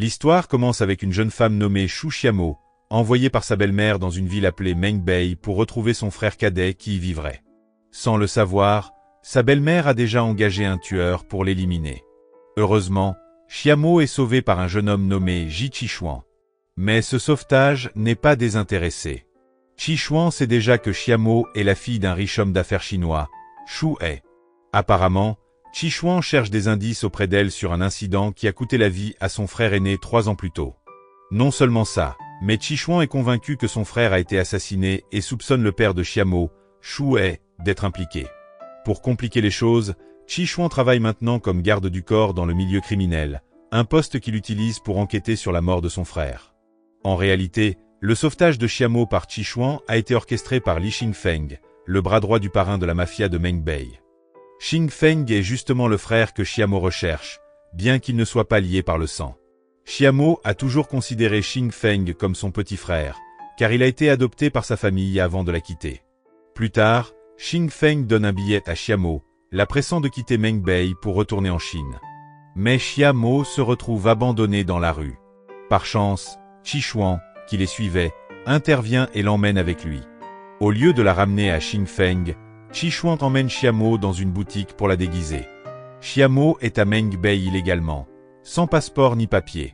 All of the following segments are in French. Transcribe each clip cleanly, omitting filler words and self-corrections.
L'histoire commence avec une jeune femme nommée Shu Xiamo, envoyée par sa belle-mère dans une ville appelée Mengbei pour retrouver son frère cadet qui y vivrait. Sans le savoir, sa belle-mère a déjà engagé un tueur pour l'éliminer. Heureusement, Xiamo est sauvée par un jeune homme nommé Ji Qishuan. Mais ce sauvetage n'est pas désintéressé. Qishuan sait déjà que Xiamo est la fille d'un riche homme d'affaires chinois, Shu He. Apparemment, Qishuan cherche des indices auprès d'elle sur un incident qui a coûté la vie à son frère aîné 3 ans plus tôt. Non seulement ça, mais Qishuan est convaincu que son frère a été assassiné et soupçonne le père de Xiamo, Shu He, d'être impliqué. Pour compliquer les choses, Qishuan travaille maintenant comme garde du corps dans le milieu criminel, un poste qu'il utilise pour enquêter sur la mort de son frère. En réalité, le sauvetage de Xiamo par Qishuan a été orchestré par Li Xingfeng, le bras droit du parrain de la mafia de Mengbei. Xingfeng est justement le frère que Xiamo recherche, bien qu'il ne soit pas lié par le sang. Xiamo a toujours considéré Xingfeng comme son petit frère, car il a été adopté par sa famille avant de la quitter. Plus tard, Xingfeng donne un billet à Xiamo, la pressant de quitter Mengbei pour retourner en Chine. Mais Xiamo se retrouve abandonné dans la rue. Par chance, Qishuan, qui les suivait, intervient et l'emmène avec lui. Au lieu de la ramener à Xingfeng, Qishuan emmène Xiamo dans une boutique pour la déguiser. Xiamo est à Mengbei illégalement, sans passeport ni papier.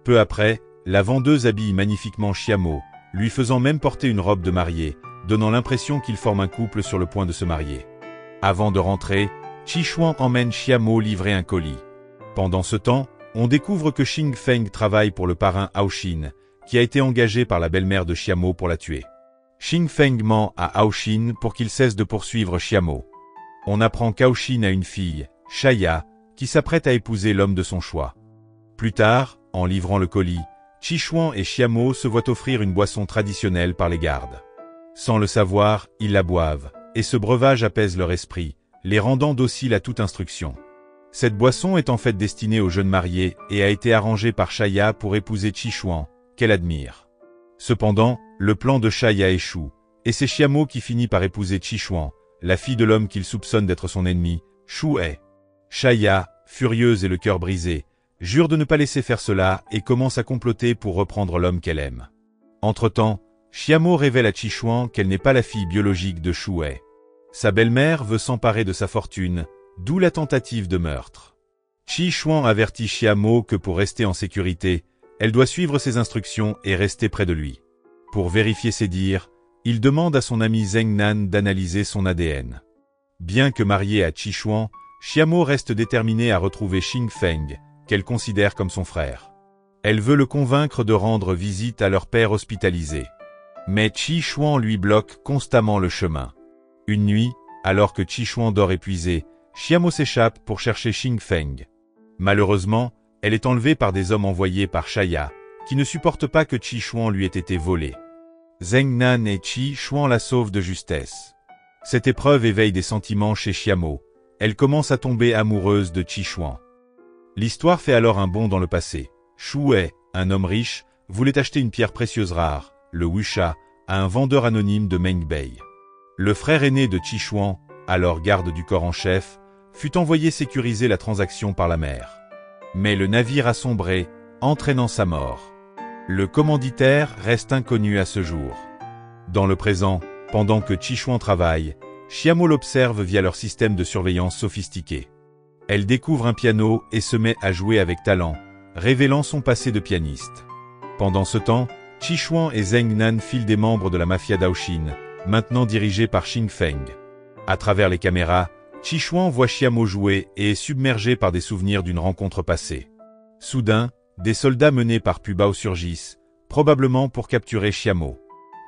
Peu après, la vendeuse habille magnifiquement Xiamo, lui faisant même porter une robe de mariée, donnant l'impression qu'ils forment un couple sur le point de se marier. Avant de rentrer, Qishuan emmène Xiamo livrer un colis. Pendant ce temps, on découvre que Xingfeng travaille pour le parrain Haoxin, qui a été engagé par la belle-mère de Xiamo pour la tuer. Xingfeng ment à Haoxin pour qu'il cesse de poursuivre Xiamo. On apprend qu'Haoxin a une fille, Shaya, qui s'apprête à épouser l'homme de son choix. Plus tard, en livrant le colis, Qishuan et Xiamo se voient offrir une boisson traditionnelle par les gardes. Sans le savoir, ils la boivent, et ce breuvage apaise leur esprit, les rendant dociles à toute instruction. Cette boisson est en fait destinée aux jeunes mariés et a été arrangée par Shaya pour épouser Qishuan, qu'elle admire. Cependant, le plan de Shaya échoue, et c'est Xiamo qui finit par épouser Qishuan, la fille de l'homme qu'il soupçonne d'être son ennemi, Shu He. Shaya, furieuse et le cœur brisé, jure de ne pas laisser faire cela et commence à comploter pour reprendre l'homme qu'elle aime. Entre-temps, Xiamo révèle à Qishuan qu'elle n'est pas la fille biologique de Shu He. Sa belle-mère veut s'emparer de sa fortune, d'où la tentative de meurtre. Qishuan avertit Xiamo que pour rester en sécurité, elle doit suivre ses instructions et rester près de lui. Pour vérifier ses dires, il demande à son ami Zheng Nan d'analyser son ADN. Bien que mariée à Qishuan, Xiamo reste déterminée à retrouver Xingfeng, qu'elle considère comme son frère. Elle veut le convaincre de rendre visite à leur père hospitalisé. Mais Qishuan lui bloque constamment le chemin. Une nuit, alors que Qishuan dort épuisé, Xiamo s'échappe pour chercher Xingfeng. Malheureusement, elle est enlevée par des hommes envoyés par Shaya, qui ne supportent pas que Qishuan lui ait été volé. Zheng Nan et Qishuan la sauvent de justesse. Cette épreuve éveille des sentiments chez Xiamo. Elle commence à tomber amoureuse de Qishuan. L'histoire fait alors un bond dans le passé. Shu He, un homme riche, voulait acheter une pierre précieuse rare, le Wuxia, à un vendeur anonyme de Mengbei. Le frère aîné de Qishuan, alors garde du corps en chef, fut envoyé sécuriser la transaction par la mer. Mais le navire a sombré, entraînant sa mort. Le commanditaire reste inconnu à ce jour. Dans le présent, pendant que Qishuan travaille, Xiamo l'observe via leur système de surveillance sophistiqué. Elle découvre un piano et se met à jouer avec talent, révélant son passé de pianiste. Pendant ce temps, Qishuan et Zheng Nan filent des membres de la mafia d'Haoxin, maintenant dirigée par Xingfeng. À travers les caméras, Qishuan voit Xiamo jouer et est submergé par des souvenirs d'une rencontre passée. Soudain, des soldats menés par Pu Bao surgissent, probablement pour capturer Xiamo.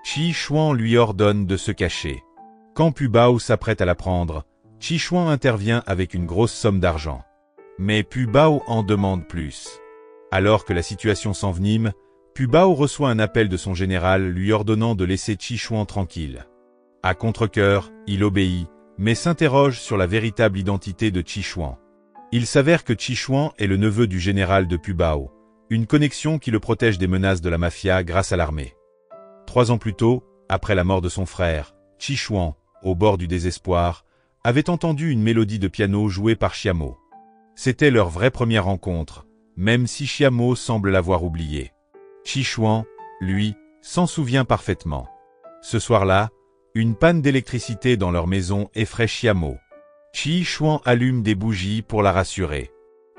Qishuan lui ordonne de se cacher. Quand Pu Bao s'apprête à la prendre, Qishuan intervient avec une grosse somme d'argent. Mais Pu Bao en demande plus. Alors que la situation s'envenime, Pu Bao reçoit un appel de son général lui ordonnant de laisser Qishuan tranquille. À contre-cœur, il obéit, mais s'interroge sur la véritable identité de Qishuan. Il s'avère que Qishuan est le neveu du général de Pu Bao, une connexion qui le protège des menaces de la mafia grâce à l'armée. 3 ans plus tôt, après la mort de son frère, Qishuan, au bord du désespoir, avait entendu une mélodie de piano jouée par Xiamo. C'était leur vraie première rencontre, même si Xiamo semble l'avoir oublié. Qi Shuang, lui, s'en souvient parfaitement. Ce soir-là, une panne d'électricité dans leur maison effraie Xiamo. Qi Shuang allume des bougies pour la rassurer.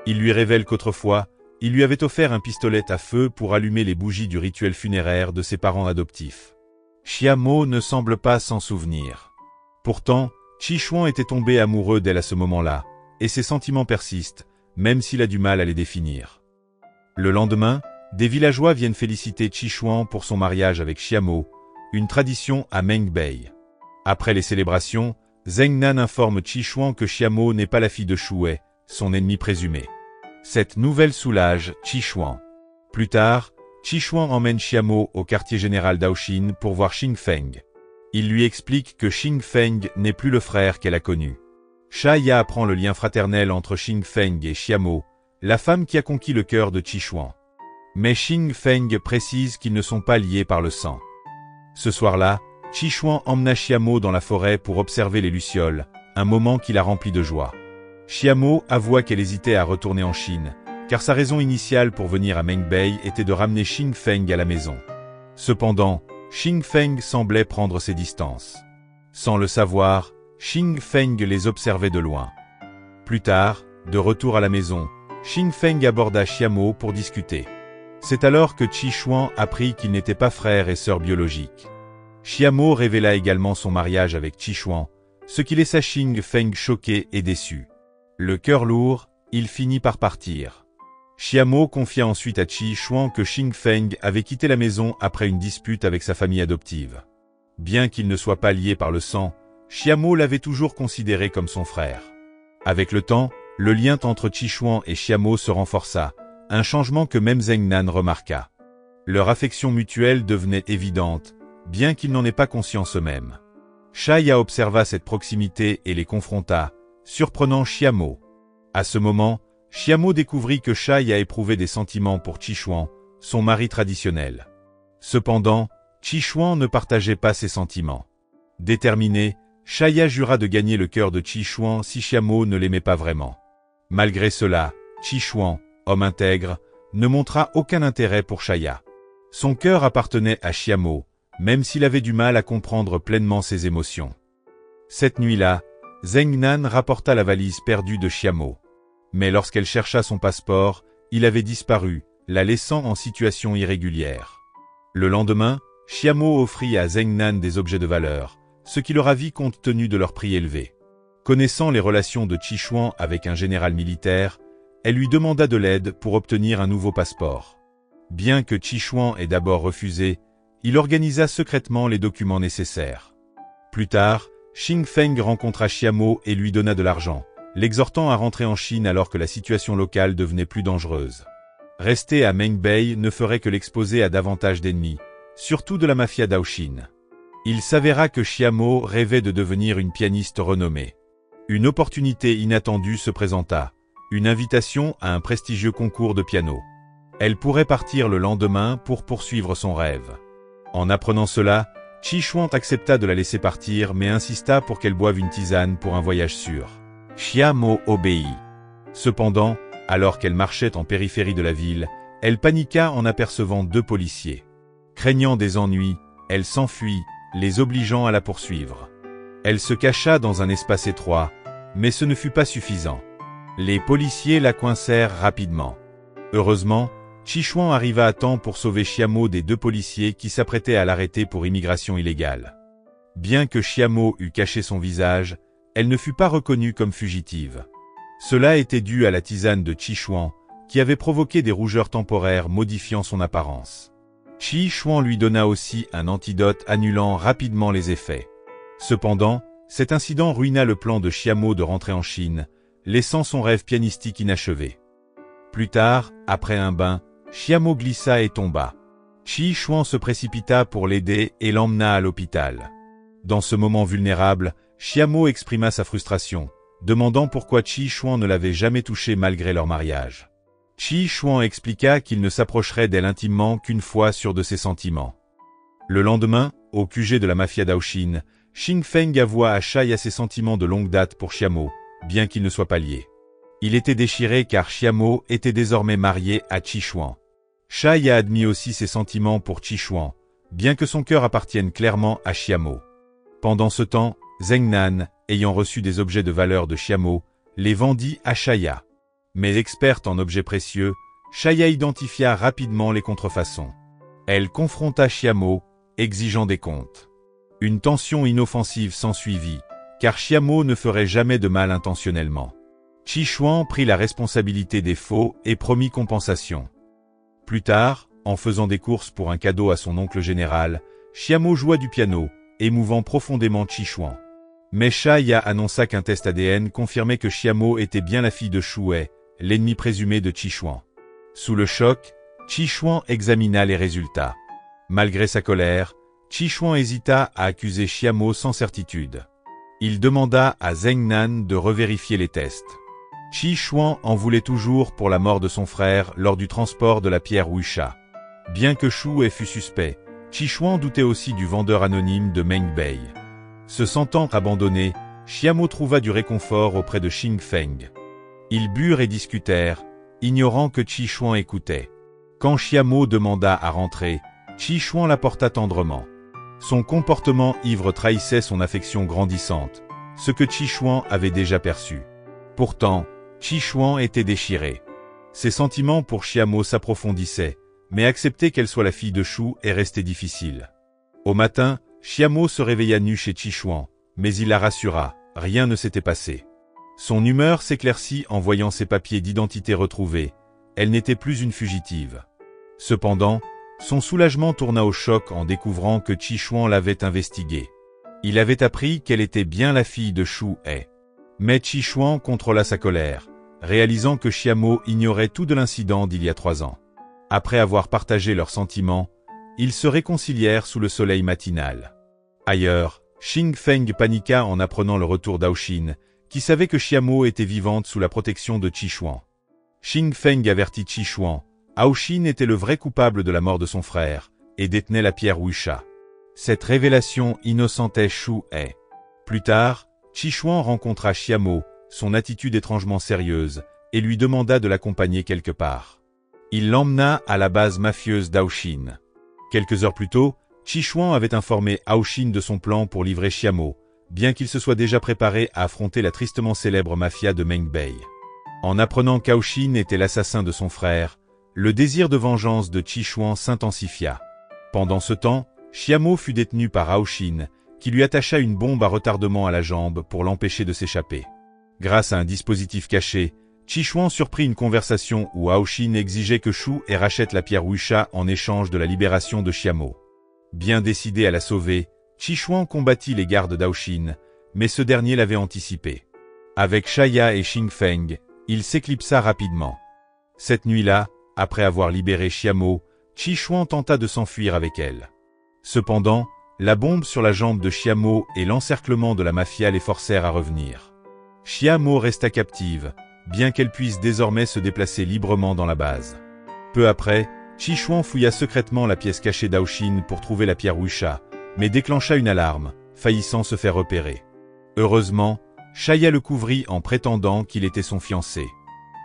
Il lui révèle qu'autrefois, il lui avait offert un pistolet à feu pour allumer les bougies du rituel funéraire de ses parents adoptifs. Xiamo ne semble pas s'en souvenir. Pourtant, Qi Shuang était tombé amoureux d'elle à ce moment-là, et ses sentiments persistent, même s'il a du mal à les définir. Le lendemain, des villageois viennent féliciter Qi Shuang pour son mariage avec Xiamo, une tradition à Mengbei. Après les célébrations, Zheng Nan informe Qi Shuang que Xiamo n'est pas la fille de Shuai, son ennemi présumé. Cette nouvelle soulage Qi Shuang. Plus tard, Qi Shuang emmène Xiamo au quartier général d'Aoxin pour voir Xing Feng. Il lui explique que Xing Feng n'est plus le frère qu'elle a connu. Sha Ya apprend le lien fraternel entre Xing Feng et Xiamo, la femme qui a conquis le cœur de Qi Shuang. Mais Xing Feng précise qu'ils ne sont pas liés par le sang. Ce soir-là, Qi Shuang emmena Xiamo dans la forêt pour observer les lucioles, un moment qui la remplit de joie. Xiamo avoua qu'elle hésitait à retourner en Chine, car sa raison initiale pour venir à Mengbei était de ramener Xing Feng à la maison. Cependant, Xing Feng semblait prendre ses distances. Sans le savoir, Xing Feng les observait de loin. Plus tard, de retour à la maison, Xing Feng aborda Xiamo pour discuter. C'est alors que Qi Shuang apprit qu'ils n'étaient pas frères et sœurs biologiques. Xiamo révéla également son mariage avec Qi Shuang, ce qui laissa Xing Feng choqué et déçu. Le cœur lourd, il finit par partir. Xiamo confia ensuite à Qi Shuang que Xing Feng avait quitté la maison après une dispute avec sa famille adoptive. Bien qu'ils ne soient pas liés par le sang, Xiamo l'avait toujours considéré comme son frère. Avec le temps, le lien entre Qi Shuang et Xiamo se renforça, un changement que même Zheng Nan remarqua. Leur affection mutuelle devenait évidente, bien qu'ils n'en aient pas conscience eux-mêmes. Sha Ya observa cette proximité et les confronta, surprenant Xiamo. À ce moment, Xiamo découvrit que Sha Ya éprouvait des sentiments pour Qi Shuang, son mari traditionnel. Cependant, Qi Shuang ne partageait pas ses sentiments. Déterminé, Sha Ya jura de gagner le cœur de Qi Shuang si Xiamo ne l'aimait pas vraiment. Malgré cela, Qi Shuang, homme intègre, ne montra aucun intérêt pour Sha Ya. Son cœur appartenait à Xiamo, même s'il avait du mal à comprendre pleinement ses émotions. Cette nuit-là, Zheng Nan rapporta la valise perdue de Xiamo. Mais lorsqu'elle chercha son passeport, il avait disparu, la laissant en situation irrégulière. Le lendemain, Xiamo offrit à Zheng Nan des objets de valeur, ce qui le ravit compte tenu de leur prix élevé. Connaissant les relations de Qi Shuang avec un général militaire, elle lui demanda de l'aide pour obtenir un nouveau passeport. Bien que Qi Shuang ait d'abord refusé, il organisa secrètement les documents nécessaires. Plus tard, Xing Feng rencontra Xiamo et lui donna de l'argent, l'exhortant à rentrer en Chine alors que la situation locale devenait plus dangereuse. Rester à Mengbei ne ferait que l'exposer à davantage d'ennemis, surtout de la mafia d'Aoxin. Il s'avéra que Xiamo rêvait de devenir une pianiste renommée. Une opportunité inattendue se présenta, une invitation à un prestigieux concours de piano. Elle pourrait partir le lendemain pour poursuivre son rêve. En apprenant cela, Qi Shuang accepta de la laisser partir mais insista pour qu'elle boive une tisane pour un voyage sûr. Xiamo obéit. Cependant, alors qu'elle marchait en périphérie de la ville, elle paniqua en apercevant deux policiers. Craignant des ennuis, elle s'enfuit, les obligeant à la poursuivre. Elle se cacha dans un espace étroit, mais ce ne fut pas suffisant. Les policiers la coincèrent rapidement. Heureusement, Qi Shuang arriva à temps pour sauver Xiamo des deux policiers qui s'apprêtaient à l'arrêter pour immigration illégale. Bien que Xiamo eût caché son visage, elle ne fut pas reconnue comme fugitive. Cela était dû à la tisane de Qi Shuang, qui avait provoqué des rougeurs temporaires modifiant son apparence. Qi Shuang lui donna aussi un antidote annulant rapidement les effets. Cependant, cet incident ruina le plan de Xiamo de rentrer en Chine, laissant son rêve pianistique inachevé. Plus tard, après un bain, Xiamo glissa et tomba. Qi Shuang se précipita pour l'aider et l'emmena à l'hôpital. Dans ce moment vulnérable, Xiamo exprima sa frustration, demandant pourquoi Qi Shuang ne l'avait jamais touchée malgré leur mariage. Qi Shuang expliqua qu'il ne s'approcherait d'elle intimement qu'une fois sûr de ses sentiments. Le lendemain, au QG de la mafia d'Aoxin, Xing Feng avoua à Sha Ya ses sentiments de longue date pour Xiamo, bien qu'ils ne soient pas liés. Il était déchiré car Xiamo était désormais marié à Qishuan. Shai a admis aussi ses sentiments pour Qishuan, bien que son cœur appartienne clairement à Xiamo. Pendant ce temps, Zheng Nan, ayant reçu des objets de valeur de Xiamo, les vendit à Shaya. Mais experte en objets précieux, Shaya identifia rapidement les contrefaçons. Elle confronta Xiamo, exigeant des comptes. Une tension inoffensive s'ensuivit, car Xiamo ne ferait jamais de mal intentionnellement. Qishuan prit la responsabilité des faux et promit compensation. Plus tard, en faisant des courses pour un cadeau à son oncle général, Xiamo joua du piano, émouvant profondément Qishuan. Mais Shaya annonça qu'un test ADN confirmait que Xiamo était bien la fille de Shuai, l'ennemi présumé de Qishuan. Sous le choc, Qishuan examina les résultats. Malgré sa colère, Qishuan hésita à accuser Xiamo sans certitude. Il demanda à Zheng Nan de revérifier les tests. Qishuan en voulait toujours pour la mort de son frère lors du transport de la pierre Wuxia. Bien que Shu fût suspect, Qishuan doutait aussi du vendeur anonyme de Meng Bei. Se sentant abandonné, Xiamo trouva du réconfort auprès de Xing Feng. Ils burent et discutèrent, ignorant que Qishuan écoutait. Quand Xiamo demanda à rentrer, Qishuan la porta tendrement. Son comportement ivre trahissait son affection grandissante, ce que Qishuan avait déjà perçu. Pourtant, Qishuan était déchiré. Ses sentiments pour Xiamo s'approfondissaient, mais accepter qu'elle soit la fille de Shu est resté difficile. Au matin, Xiamo se réveilla nu chez Qishuan, mais il la rassura, rien ne s'était passé. Son humeur s'éclaircit en voyant ses papiers d'identité retrouvés, elle n'était plus une fugitive. Cependant, son soulagement tourna au choc en découvrant que Qishuan l'avait investiguée. Il avait appris qu'elle était bien la fille de Shu He. Mais Qishuan contrôla sa colère, réalisant que Xiamo ignorait tout de l'incident d'il y a 3 ans. Après avoir partagé leurs sentiments, ils se réconcilièrent sous le soleil matinal. Ailleurs, Xing Feng paniqua en apprenant le retour d'Aoxin, qui savait que Xiamo était vivante sous la protection de Qishuan. Xing Feng avertit Qishuan, Aoxin était le vrai coupable de la mort de son frère, et détenait la pierre Wuxia. Cette révélation innocentait Shu He. Plus tard, Qishuan rencontra Xiamo, son attitude étrangement sérieuse, et lui demanda de l'accompagner quelque part. Il l'emmena à la base mafieuse d'Aoxin. Quelques heures plus tôt, Qishuan avait informé Aoxin de son plan pour livrer Xiamo, bien qu'il se soit déjà préparé à affronter la tristement célèbre mafia de Meng Bei. En apprenant qu'Aoxin était l'assassin de son frère, le désir de vengeance de Qishuan s'intensifia. Pendant ce temps, Xiamo fut détenu par Aoxin, qui lui attacha une bombe à retardement à la jambe pour l'empêcher de s'échapper. Grâce à un dispositif caché, Qishuan surprit une conversation où Aoxin exigeait que Shu He rachète la pierre Wuxia en échange de la libération de Xiamo. Bien décidé à la sauver, Qishuan combattit les gardes d'Aoxin, mais ce dernier l'avait anticipé. Avec Shaya et Xing Feng, il s'éclipsa rapidement. Cette nuit-là, après avoir libéré Xiamo, Qishuan tenta de s'enfuir avec elle. Cependant, la bombe sur la jambe de Xiamo et l'encerclement de la mafia les forcèrent à revenir. Xiamo resta captive, bien qu'elle puisse désormais se déplacer librement dans la base. Peu après, Qishuan fouilla secrètement la pièce cachée d'Aoxin pour trouver la pierre Wuxia, mais déclencha une alarme, faillissant se faire repérer. Heureusement, Shaya le couvrit en prétendant qu'il était son fiancé.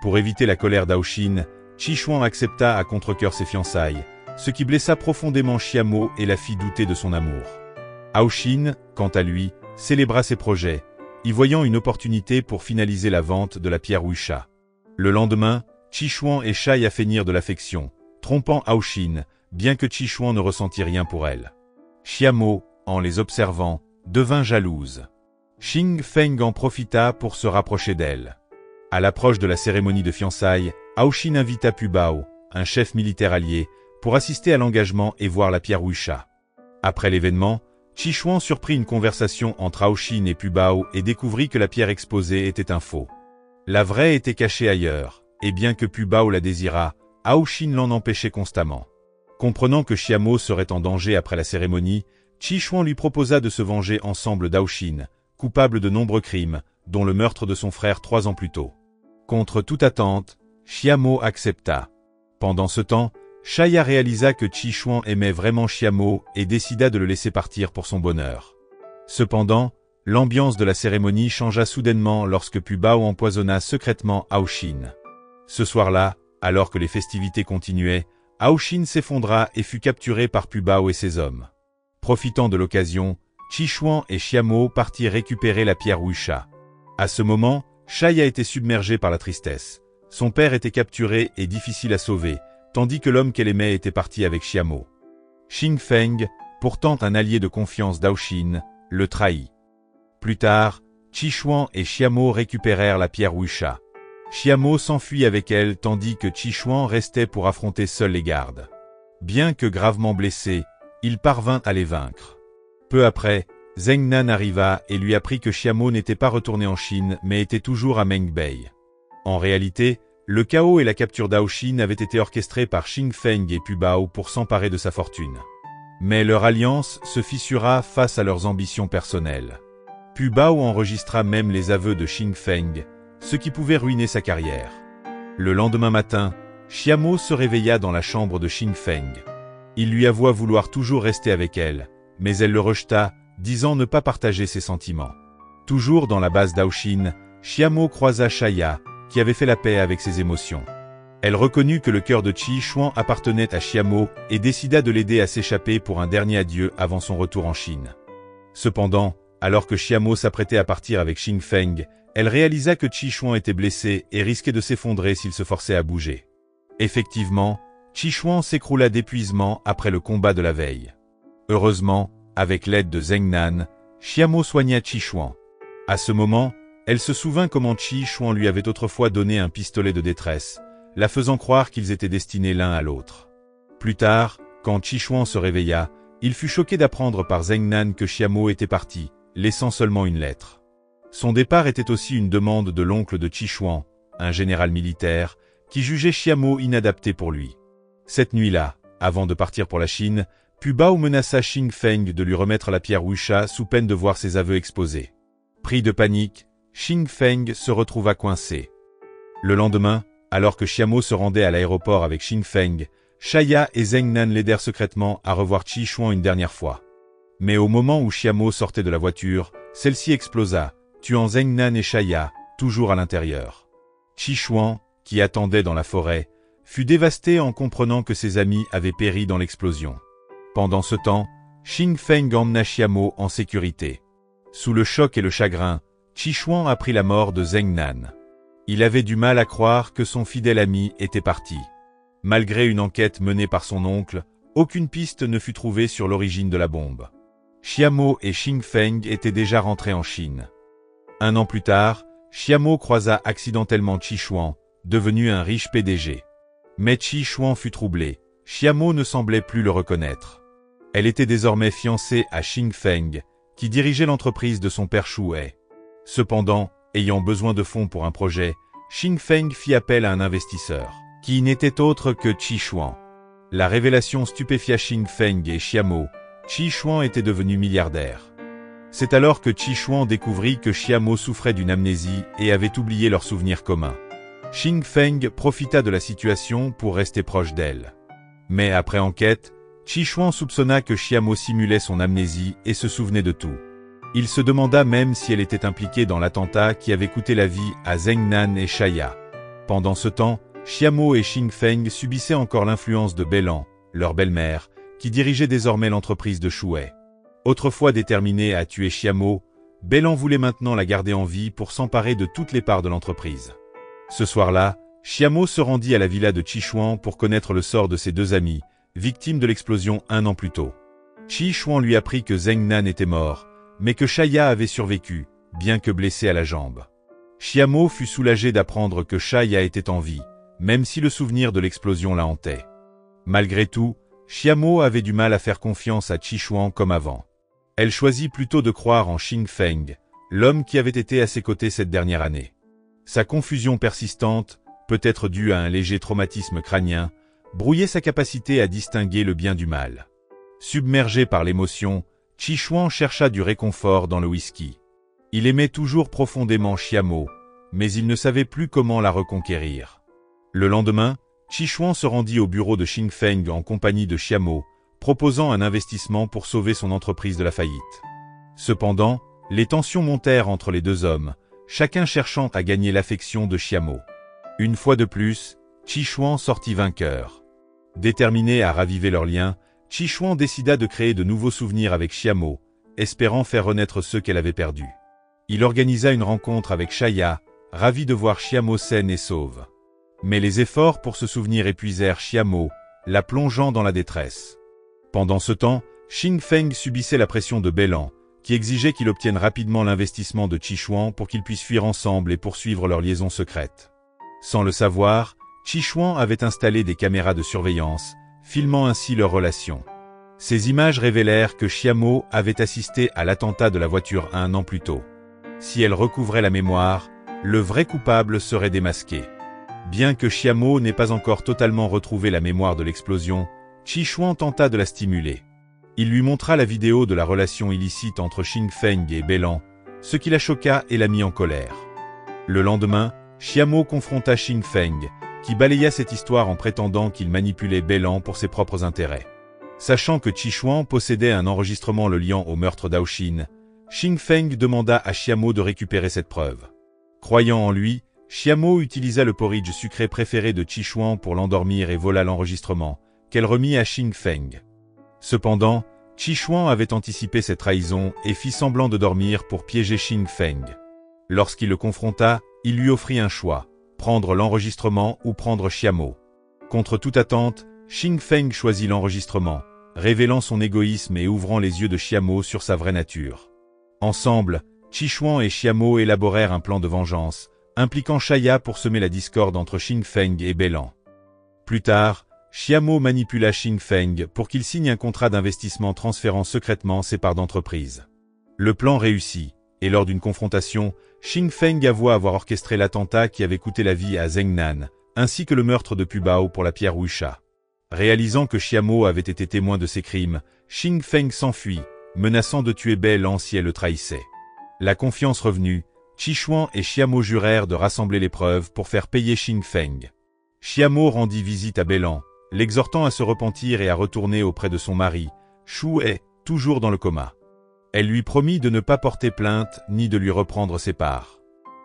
Pour éviter la colère d'Aoxin, Qishuan accepta à contre-cœur ses fiançailles, ce qui blessa profondément Xiamo et la fit douter de son amour. Aoxin, quant à lui, célébra ses projets, y voyant une opportunité pour finaliser la vente de la pierre Wuxia. Le lendemain, Qishuan et Shaya feignirent de l'affection, trompant Aoxin, bien que Qishuan ne ressentit rien pour elle. Xiamo, en les observant, devint jalouse. Xing Feng en profita pour se rapprocher d'elle. À l'approche de la cérémonie de fiançailles, Aoxin invita Pu Bao, un chef militaire allié, pour assister à l'engagement et voir la pierre Wuxia. Après l'événement, Qishuan surprit une conversation entre Aoxin et Pu Bao et découvrit que la pierre exposée était un faux. La vraie était cachée ailleurs, et bien que Pu Bao la désirât, Aoxin l'en empêchait constamment. Comprenant que Xiamo serait en danger après la cérémonie, Qishuan lui proposa de se venger ensemble d'Aoxin, coupable de nombreux crimes, dont le meurtre de son frère 3 ans plus tôt. Contre toute attente, Xiamo accepta. Pendant ce temps, Shaya réalisa que Qishuan aimait vraiment Xiamo et décida de le laisser partir pour son bonheur. Cependant, L'ambiance de la cérémonie changea soudainement lorsque Pu Bao empoisonna secrètement Hao Xin. Ce soir-là, alors que les festivités continuaient, Hao Xin s'effondra et fut capturé par Pu Bao et ses hommes. Profitant de l'occasion, Qi Shuang et Xiamo partirent récupérer la pierre Wuxia. À ce moment, Shai a été submergé par la tristesse. Son père était capturé et difficile à sauver, tandis que l'homme qu'elle aimait était parti avec Xiamo. Xing Feng, pourtant un allié de confiance d'Hao Xin, le trahit. Plus tard, Qi Shuang et Xiamo récupérèrent la pierre Wuxia. Xiamo s'enfuit avec elle tandis que Qi Shuang restait pour affronter seul les gardes. Bien que gravement blessé, il parvint à les vaincre. Peu après, Zheng Nan arriva et lui apprit que Xiamo n'était pas retourné en Chine mais était toujours à Mengbei. En réalité, le chaos et la capture d'Hao Xin avaient été orchestrés par Xing Feng et Pu Bao pour s'emparer de sa fortune. Mais leur alliance se fissura face à leurs ambitions personnelles. Pu Bao enregistra même les aveux de Xing Feng, ce qui pouvait ruiner sa carrière. Le lendemain matin, Xiamo se réveilla dans la chambre de Xing Feng. Il lui avoua vouloir toujours rester avec elle, mais elle le rejeta, disant ne pas partager ses sentiments. Toujours dans la base d'Hao Xin, Xiamo croisa Shaya, qui avait fait la paix avec ses émotions. Elle reconnut que le cœur de Qi Shuang appartenait à Xiamo et décida de l'aider à s'échapper pour un dernier adieu avant son retour en Chine. Cependant, alors que Xiamo s'apprêtait à partir avec Xing Feng, elle réalisa que Qi Shuang était blessé et risquait de s'effondrer s'il se forçait à bouger. Effectivement, Qi Shuang s'écroula d'épuisement après le combat de la veille. Heureusement, avec l'aide de Zheng Nan, Xiamo soigna Qi Shuang. À ce moment, elle se souvint comment Qi Shuang lui avait autrefois donné un pistolet de détresse, la faisant croire qu'ils étaient destinés l'un à l'autre. Plus tard, quand Qi Shuang se réveilla, il fut choqué d'apprendre par Zheng Nan que Xiamo était parti, laissant seulement une lettre. Son départ était aussi une demande de l'oncle de Qi Shuang, un général militaire, qui jugeait Xiamo inadapté pour lui. Cette nuit-là, avant de partir pour la Chine, Pu Bao menaça Xing Feng de lui remettre la pierre Wuxia sous peine de voir ses aveux exposés. Pris de panique, Xing Feng se retrouva coincé. Le lendemain, alors que Xiamo se rendait à l'aéroport avec Xing Feng, Shaya et Zheng Nan l'aidèrent secrètement à revoir Qi Shuang une dernière fois. Mais au moment où Xiamo sortait de la voiture, celle-ci explosa, tuant Zheng Nan et Shaya, toujours à l'intérieur. Qi Shuang, qui attendait dans la forêt, fut dévasté en comprenant que ses amis avaient péri dans l'explosion. Pendant ce temps, Xing Feng emmena Xiamo en sécurité. Sous le choc et le chagrin, Qi Shuang apprit la mort de Zheng Nan. Il avait du mal à croire que son fidèle ami était parti. Malgré une enquête menée par son oncle, aucune piste ne fut trouvée sur l'origine de la bombe. Xiamo et Xing Feng étaient déjà rentrés en Chine. Un an plus tard, Xiamo croisa accidentellement Qi Shuang, devenu un riche PDG. Mais Qi Shuang fut troublé, Xiamo ne semblait plus le reconnaître. Elle était désormais fiancée à Xing Feng, qui dirigeait l'entreprise de son père Shuai. Cependant, ayant besoin de fonds pour un projet, Xing Feng fit appel à un investisseur, qui n'était autre que Qi Shuang. La révélation stupéfia Xing Feng et Xiamo, Qi Shuang était devenu milliardaire. C'est alors que Qi Shuang découvrit que Xiamo souffrait d'une amnésie et avait oublié leurs souvenirs communs. Xing Feng profita de la situation pour rester proche d'elle. Mais après enquête, Qi Shuang soupçonna que Xiamo simulait son amnésie et se souvenait de tout. Il se demanda même si elle était impliquée dans l'attentat qui avait coûté la vie à Zheng Nan et Shaya. Pendant ce temps, Xiamo et Xing Feng subissaient encore l'influence de Beilan, leur belle-mère, qui dirigeait désormais l'entreprise de Shuai. Autrefois déterminée à tuer Xiamo, Beilan voulait maintenant la garder en vie pour s'emparer de toutes les parts de l'entreprise. Ce soir-là, Xiamo se rendit à la villa de Qi Shuang pour connaître le sort de ses deux amis, victimes de l'explosion un an plus tôt. Qi Shuang lui apprit que Zheng Nan était mort, mais que Shaya avait survécu, bien que blessé à la jambe. Xiamo fut soulagé d'apprendre que Shaya était en vie, même si le souvenir de l'explosion la hantait. Malgré tout, Xiamo avait du mal à faire confiance à Qi Shuang comme avant. Elle choisit plutôt de croire en Xing Feng, l'homme qui avait été à ses côtés cette dernière année. Sa confusion persistante, peut-être due à un léger traumatisme crânien, brouillait sa capacité à distinguer le bien du mal. Submergé par l'émotion, Qi Shuang chercha du réconfort dans le whisky. Il aimait toujours profondément Xiamo, mais il ne savait plus comment la reconquérir. Le lendemain, Qi Shuang se rendit au bureau de Xing Feng en compagnie de Xiamo, proposant un investissement pour sauver son entreprise de la faillite. Cependant, Les tensions montèrent entre les deux hommes, chacun cherchant à gagner l'affection de Xiamo. Une fois de plus, Qi Shuang sortit vainqueur. Déterminé à raviver leur lien, Qi Shuang décida de créer de nouveaux souvenirs avec Xiamo, espérant faire renaître ceux qu'elle avait perdus. Il organisa une rencontre avec Shaya, ravi de voir Xiamo saine et sauve. Mais les efforts pour se souvenir épuisèrent Xiamo, la plongeant dans la détresse. Pendant ce temps, Xing Feng subissait la pression de Beilan, qui exigeait qu'il obtienne rapidement l'investissement de Qi Shuang pour qu'ils puissent fuir ensemble et poursuivre leur liaison secrète. Sans le savoir, Qi Shuang avait installé des caméras de surveillance, filmant ainsi leur relation. Ces images révélèrent que Xiamo avait assisté à l'attentat de la voiture 1 an plus tôt. Si elle recouvrait la mémoire, le vrai coupable serait démasqué. Bien que Xiamo n'ait pas encore totalement retrouvé la mémoire de l'explosion, Qi Shuang tenta de la stimuler. Il lui montra la vidéo de la relation illicite entre Xing Feng et Beilan, ce qui la choqua et la mit en colère. Le lendemain, Xiamo confronta Xing Feng, qui balaya cette histoire en prétendant qu'il manipulait Beilan pour ses propres intérêts. Sachant que Qi Shuang possédait un enregistrement le liant au meurtre d'Aoshin, Xing Feng demanda à Xiamo de récupérer cette preuve. Croyant en lui, Xiamo utilisa le porridge sucré préféré de Qi Shuang pour l'endormir et vola l'enregistrement, qu'elle remit à Xing Feng. Cependant, Qi Shuang avait anticipé cette trahison et fit semblant de dormir pour piéger Xing Feng. Lorsqu'il le confronta, il lui offrit un choix, prendre l'enregistrement ou prendre Xiamo. Contre toute attente, Xing Feng choisit l'enregistrement, révélant son égoïsme et ouvrant les yeux de Xiamo sur sa vraie nature. Ensemble, Qi Shuang et Xiamo élaborèrent un plan de vengeance, impliquant Shaya pour semer la discorde entre Xing Feng et Beilan. Plus tard, Xiamo manipula Xing Feng pour qu'il signe un contrat d'investissement transférant secrètement ses parts d'entreprise. Le plan réussit, et lors d'une confrontation, Xing Feng avoua avoir orchestré l'attentat qui avait coûté la vie à Zheng Nan, ainsi que le meurtre de Pubao pour la pierre Wuxia. Réalisant que Xiamo avait été témoin de ces crimes, Xing Feng s'enfuit, menaçant de tuer Beilan si elle le trahissait. La confiance revenue, Qi Shuang et Xiamo jurèrent de rassembler les preuves pour faire payer Xing Feng. Xiamo rendit visite à Beilan, l'exhortant à se repentir et à retourner auprès de son mari, Shu He, toujours dans le coma. Elle lui promit de ne pas porter plainte ni de lui reprendre ses parts.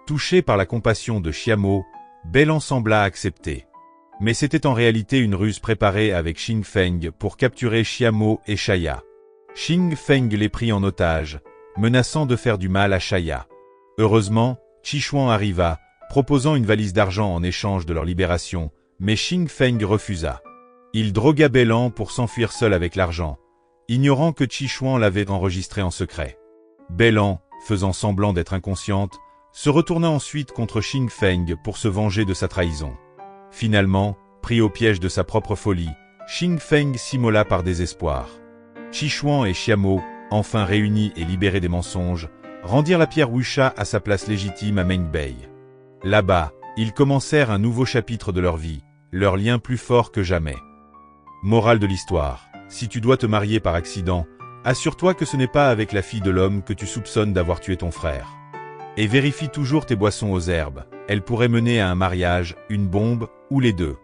Touché par la compassion de Xiamo, Beilan sembla accepter. Mais c'était en réalité une ruse préparée avec Xing Feng pour capturer Xiamo et Shaya. Xing Feng les prit en otage, menaçant de faire du mal à Shaya. Heureusement, Qi Shuang arriva, proposant une valise d'argent en échange de leur libération, mais Xing Feng refusa. Il drogua Beilan pour s'enfuir seul avec l'argent, ignorant que Qi Shuang l'avait enregistré en secret. Beilan, faisant semblant d'être inconsciente, se retourna ensuite contre Xing Feng pour se venger de sa trahison. Finalement, pris au piège de sa propre folie, Xing Feng s'immola par désespoir. Qi Shuang et Xiamo, enfin réunis et libérés des mensonges, rendirent la pierre Wuxia à sa place légitime à Mengbei. Là-bas, ils commencèrent un nouveau chapitre de leur vie, leur lien plus fort que jamais. Morale de l'histoire, si tu dois te marier par accident, assure-toi que ce n'est pas avec la fille de l'homme que tu soupçonnes d'avoir tué ton frère. Et vérifie toujours tes boissons aux herbes, elles pourraient mener à un mariage, une bombe, ou les deux.